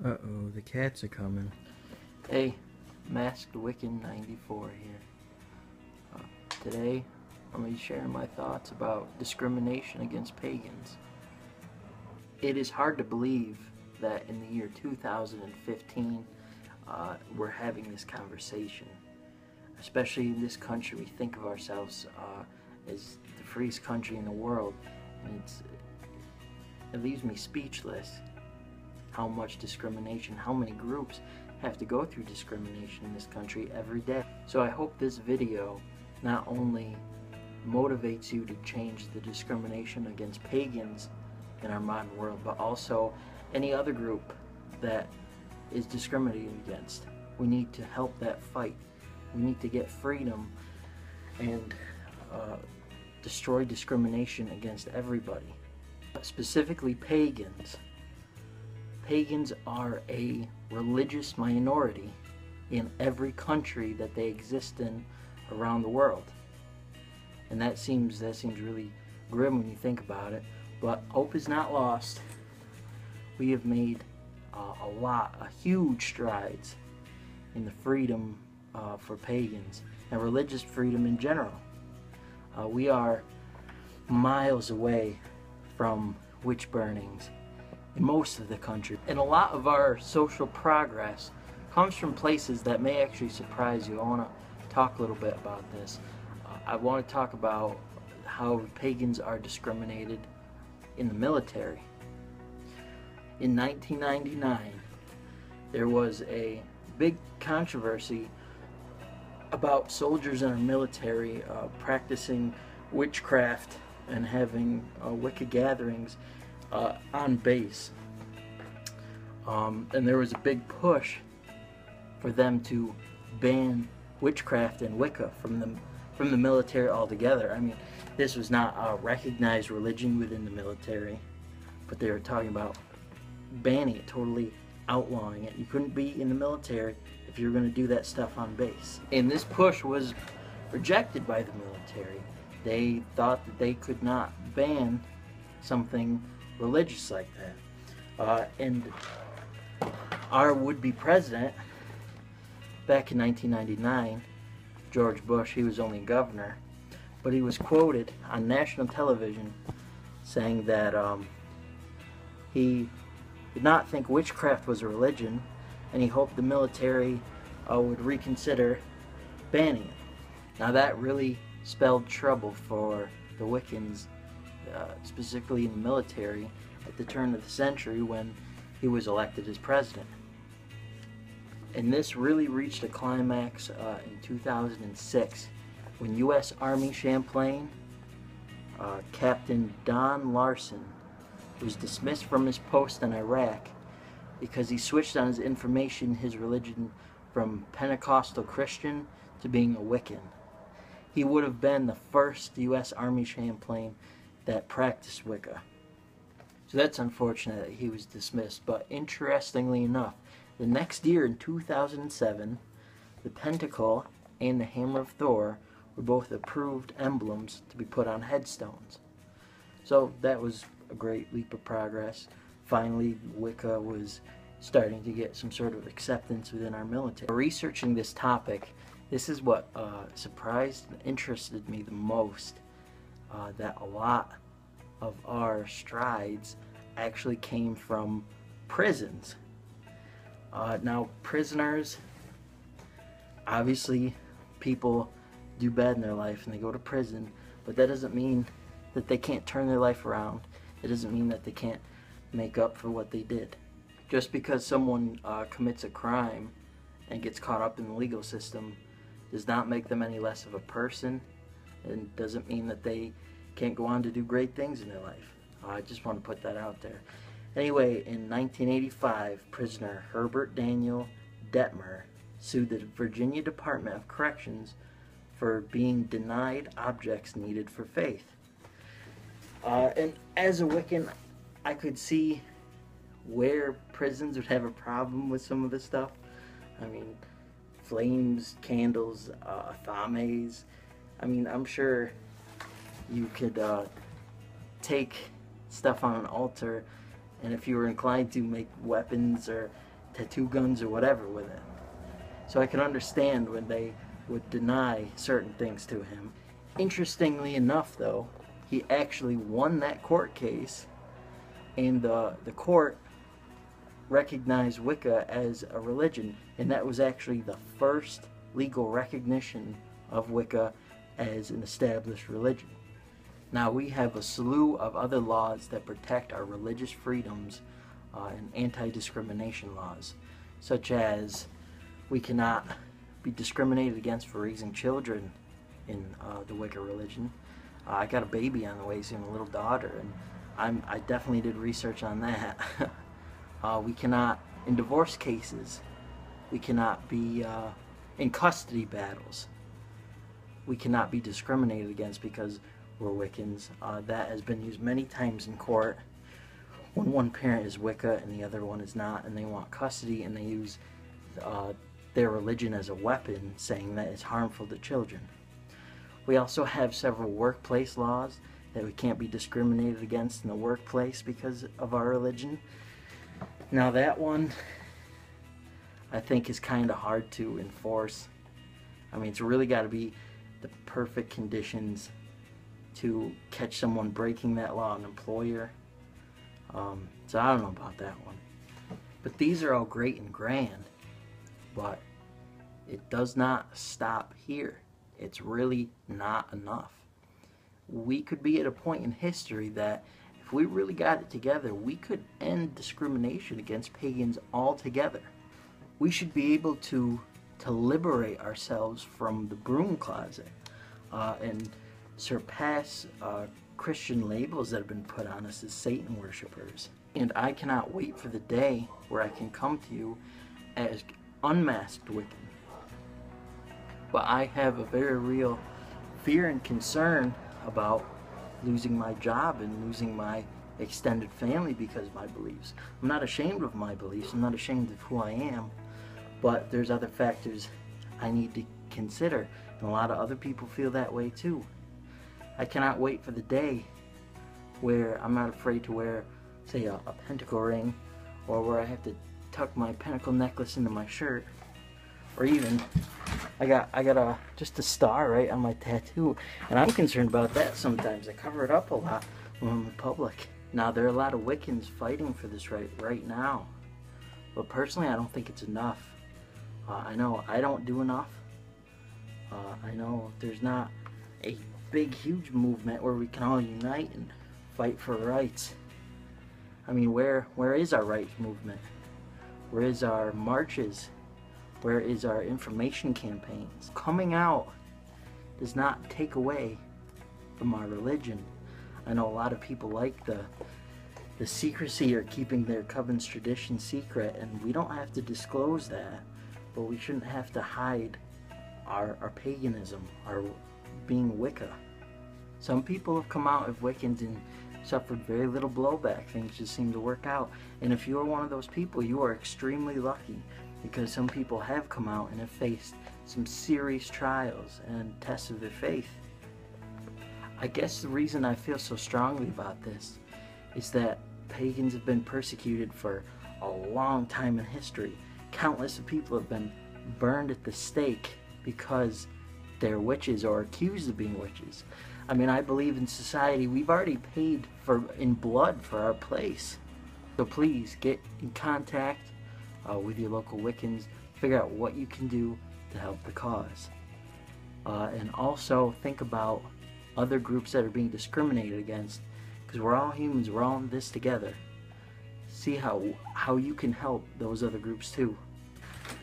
Uh-oh, the cats are coming. Hey, Maskedwiccan94 here. Today, I'm going to be sharing my thoughts about discrimination against pagans. It is hard to believe that in the year 2015, we're having this conversation. Especially in this country, we think of ourselves as the freest country in the world, and it leaves me speechless how much discrimination, how many groups have to go through discrimination in this country every day. So I hope this video not only motivates you to change the discrimination against pagans in our modern world, but also any other group that is discriminated against. We need to help that fight. We need to get freedom and destroy discrimination against everybody, specifically pagans. Pagans are a religious minority in every country that they exist in around the world. And that seems really grim when you think about it, but hope is not lost. We have made huge strides in the freedom for pagans and religious freedom in general. We are miles away from witch burnings in most of the country, and a lot of our social progress comes from places that may actually surprise you. I want to talk a little bit about this. I want to talk about how pagans are discriminated in the military. In 1999, there was a big controversy about soldiers in our military practicing witchcraft and having Wicca gatherings on base. And there was a big push for them to ban witchcraft and Wicca from the military altogether. I mean, this was not a recognized religion within the military, but they were talking about banning it, totally outlawing it. You couldn't be in the military if you were going to do that stuff on base. And this push was rejected by the military. They thought that they could not ban something religious like that. And our would-be president back in 1999, George Bush, he was only governor, but he was quoted on national television saying that he did not think witchcraft was a religion, and he hoped the military would reconsider banning it. Now that really spelled trouble for the Wiccans, specifically in the military, at the turn of the century when he was elected as president. And this really reached a climax in 2006 when U.S. Army Champlain Captain Don Larson was dismissed from his post in Iraq because he switched on his religion from Pentecostal Christian to being a Wiccan. He would have been the first U.S. Army Champlain that practiced Wicca. So that's unfortunate that he was dismissed, but interestingly enough, the next year in 2007, the Pentacle and the Hammer of Thor were both approved emblems to be put on headstones. So that was a great leap of progress. Finally, Wicca was starting to get some sort of acceptance within our military. Researching this topic, this is what surprised and interested me the most, that a lot of our strides actually came from prisons. Now, prisoners, obviously people do bad in their life and they go to prison, but that doesn't mean that they can't turn their life around. It doesn't mean that they can't make up for what they did. Just because someone commits a crime and gets caught up in the legal system does not make them any less of a person, and doesn't mean that they can't go on to do great things in their life. I just want to put that out there. Anyway, in 1985, prisoner Herbert Daniel Detmer sued the Virginia Department of Corrections for being denied objects needed for faith. And as a Wiccan, I could see where prisons would have a problem with some of this stuff. I mean, flames, candles, thames. I mean, I'm sure you could take stuff on an altar, and if you were inclined to make weapons or tattoo guns or whatever with it. So I can understand when they would deny certain things to him. Interestingly enough, though, he actually won that court case, and the court recognized Wicca as a religion, and that was actually the first legal recognition of Wicca as an established religion. Now we have a slew of other laws that protect our religious freedoms and anti-discrimination laws, such as we cannot be discriminated against for raising children in the Wicca religion. I got a baby on the way soon, a little daughter, and I definitely did research on that. We cannot, in divorce cases, we cannot be in custody battles. We cannot be discriminated against because we're Wiccans. That has been used many times in court when one parent is Wicca and the other one is not, and they want custody, and they use their religion as a weapon, saying that it's harmful to children. We also have several workplace laws that we can't be discriminated against in the workplace because of our religion. Now that one, I think, is kind of hard to enforce. I mean, it's really got to be the perfect conditions to catch someone breaking that law, an employer. So I don't know about that one. But these are all great and grand, but it does not stop here. It's really not enough. We could be at a point in history that if we really got it together, we could end discrimination against pagans altogether. We should be able to liberate ourselves from the broom closet and surpass Christian labels that have been put on us as Satan worshipers. And I cannot wait for the day where I can come to you as unmasked Wiccan. But I have a very real fear and concern about losing my job and losing my extended family because of my beliefs. I'm not ashamed of my beliefs. I'm not ashamed of who I am. But there's other factors I need to consider. And a lot of other people feel that way too. I cannot wait for the day where I'm not afraid to wear, say, a pentacle ring, or where I have to tuck my pentacle necklace into my shirt, or even I got just a star right on my tattoo, and I'm concerned about that sometimes. I cover it up a lot when I'm in public. Now there are a lot of Wiccans fighting for this right now, but personally I don't think it's enough. I know I don't do enough. I know there's not a big huge movement where we can all unite and fight for rights. I mean, where is our rights movement? Where is our marches? Where is our information campaigns? Coming out does not take away from our religion. I know a lot of people like the secrecy or keeping their coven's tradition secret, and we don't have to disclose that, but we shouldn't have to hide our paganism, our being Wicca. Some people have come out as Wiccans and suffered very little blowback. Things just seem to work out. And if you are one of those people, you are extremely lucky, because some people have come out and have faced some serious trials and tests of their faith. I guess the reason I feel so strongly about this is that pagans have been persecuted for a long time in history. Countless of people have been burned at the stake because they're witches or accused of being witches. I mean, I believe in society we've already paid in blood for our place. So please get in contact with your local Wiccans, figure out what you can do to help the cause. And also think about other groups that are being discriminated against, because we're all humans, we're all in this together. See how you can help those other groups too.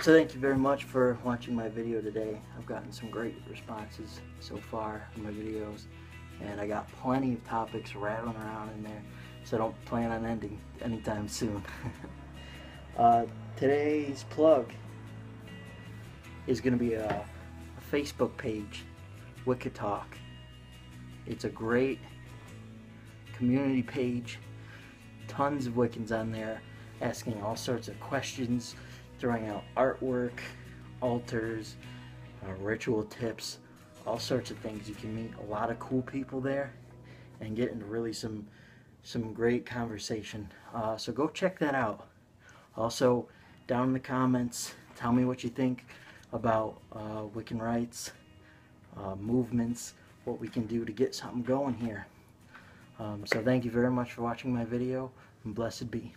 So thank you very much for watching my video today. I've gotten some great responses so far on my videos, and I got plenty of topics rattling around in there, so I don't plan on ending anytime soon. Today's plug is going to be a Facebook page, Wicca Talk. It's a great community page, tons of Wiccans on there asking all sorts of questions, throwing out artwork, altars, ritual tips, all sorts of things. You can meet a lot of cool people there and get into really some great conversation. So go check that out. Also, down in the comments. Tell me what you think about Wiccan rights, movements, what we can do to get something going here. So thank you very much for watching my video, and blessed be.